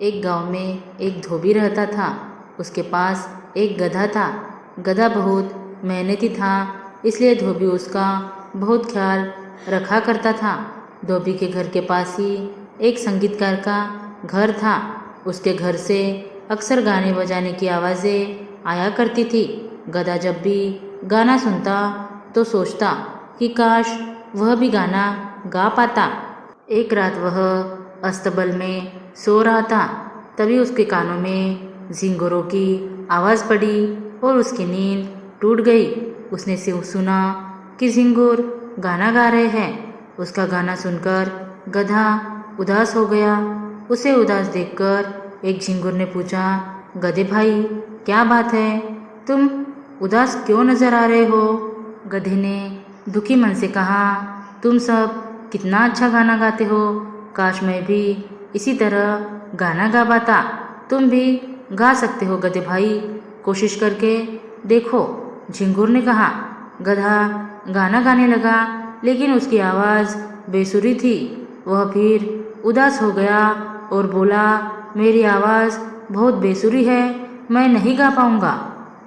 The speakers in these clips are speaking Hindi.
एक गांव में एक धोबी रहता था। उसके पास एक गधा था। गधा बहुत मेहनती था, इसलिए धोबी उसका बहुत ख्याल रखा करता था। धोबी के घर के पास ही एक संगीतकार का घर था। उसके घर से अक्सर गाने बजाने की आवाज़ें आया करती थी। गधा जब भी गाना सुनता तो सोचता कि काश वह भी गाना गा पाता। एक रात वह अस्तबल में सो रहा था, तभी उसके कानों में झिंगुरों की आवाज़ पड़ी और उसकी नींद टूट गई। उसने सुना कि झिंगुर गाना गा रहे हैं। उसका गाना सुनकर गधा उदास हो गया। उसे उदास देखकर एक झिंगुर ने पूछा, गधे भाई, क्या बात है? तुम उदास क्यों नजर आ रहे हो? गधे ने दुखी मन से कहा, तुम सब कितना अच्छा गाना गाते हो। काश मैं भी इसी तरह गाना गा पाता। तुम भी गा सकते हो गधे भाई, कोशिश करके देखो, झिंगुर ने कहा। गधा गाना गाने लगा, लेकिन उसकी आवाज़ बेसुरी थी। वह फिर उदास हो गया और बोला, मेरी आवाज़ बहुत बेसुरी है, मैं नहीं गा पाऊँगा।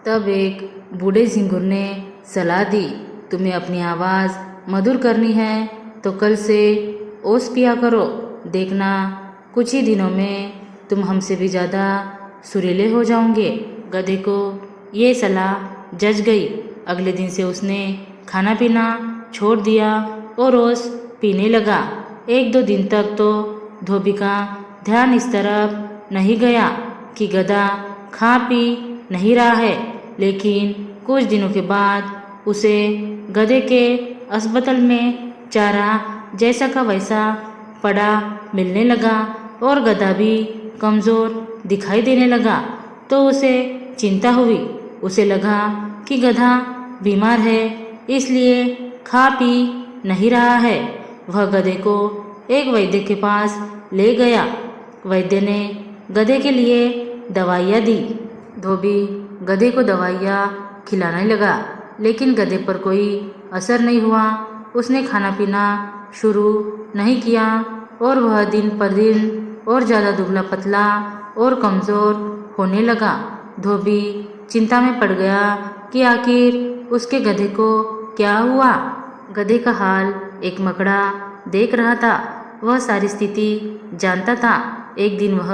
तब एक बूढ़े झिंगुर ने सलाह दी, तुम्हें अपनी आवाज़ मधुर करनी है तो कल से ओस पिया करो। देखना, कुछ ही दिनों में तुम हमसे भी ज़्यादा सुरीले हो जाओगे। गधे को ये सलाह जच गई। अगले दिन से उसने खाना पीना छोड़ दिया और रोज़ पीने लगा। एक दो दिन तक तो धोबी का ध्यान इस तरफ नहीं गया कि गधा खा पी नहीं रहा है, लेकिन कुछ दिनों के बाद उसे गधे के अस्पताल में चारा जैसा का वैसा पड़ा मिलने लगा और गधा भी कमज़ोर दिखाई देने लगा। तो उसे चिंता हुई। उसे लगा कि गधा बीमार है, इसलिए खा पी नहीं रहा है। वह गधे को एक वैद्य के पास ले गया। वैद्य ने गधे के लिए दवाइयाँ दी। धोबी गधे को दवाइयाँ खिलाने लगा, लेकिन गधे पर कोई असर नहीं हुआ। उसने खाना पीना शुरू नहीं किया और वह दिन पर दिन और ज़्यादा दुबला पतला और कमज़ोर होने लगा। धोबी चिंता में पड़ गया कि आखिर उसके गधे को क्या हुआ। गधे का हाल एक मकड़ा देख रहा था। वह सारी स्थिति जानता था। एक दिन वह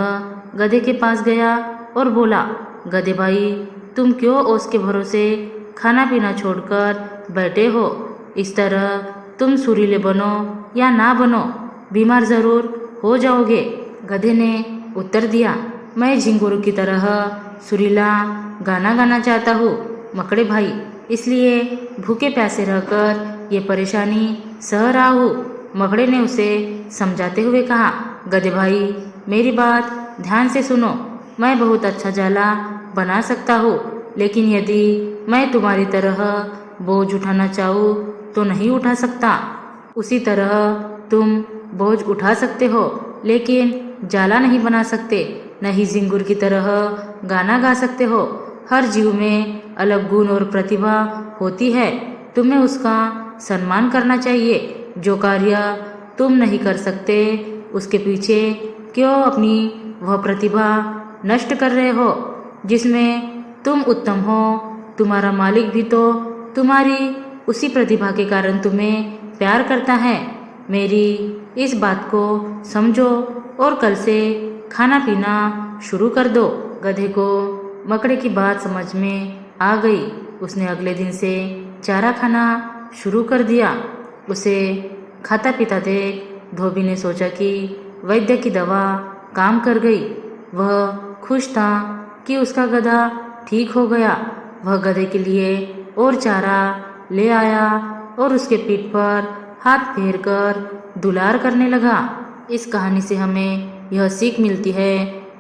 गधे के पास गया और बोला, गधे भाई, तुम क्यों ओस के भरोसे खाना पीना छोड़कर बैठे हो? इस तरह तुम सुरीले बनो या ना बनो, बीमार ज़रूर हो जाओगे। गधे ने उत्तर दिया, मैं झिंगुर की तरह सुरीला गाना गाना चाहता हूँ मकड़े भाई, इसलिए भूखे प्यासे रहकर ये परेशानी सह रहा हूँ। मकड़े ने उसे समझाते हुए कहा, गधे भाई, मेरी बात ध्यान से सुनो। मैं बहुत अच्छा जाला बना सकता हूँ, लेकिन यदि मैं तुम्हारी तरह बोझ उठाना चाहूँ तो नहीं उठा सकता। उसी तरह तुम बोझ उठा सकते हो, लेकिन जाला नहीं बना सकते। नहीं झिंगुर की तरह गाना गा सकते हो। हर जीव में अलग गुण और प्रतिभा होती है। तुम्हें उसका सम्मान करना चाहिए। जो कार्य तुम नहीं कर सकते, उसके पीछे क्यों अपनी वह प्रतिभा नष्ट कर रहे हो जिसमें तुम उत्तम हो? तुम्हारा मालिक भी तो तुम्हारी उसी प्रतिभा के कारण तुम्हें प्यार करता है। मेरी इस बात को समझो और कल से खाना पीना शुरू कर दो। गधे को मकड़े की बात समझ में आ गई। उसने अगले दिन से चारा खाना शुरू कर दिया। उसे खाता पीता देख धोबी ने सोचा कि वैद्य की दवा काम कर गई। वह खुश था कि उसका गधा ठीक हो गया। वह गधे के लिए और चारा ले आया और उसके पीठ पर हाथ फेर कर दुलार करने लगा। इस कहानी से हमें यह सीख मिलती है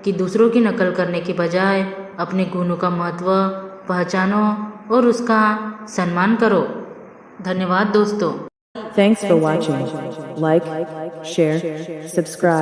कि दूसरों की नकल करने के बजाय अपने गुणों का महत्व पहचानो और उसका सम्मान करो। धन्यवाद दोस्तों। Thanks for watching. Like, share, subscribe.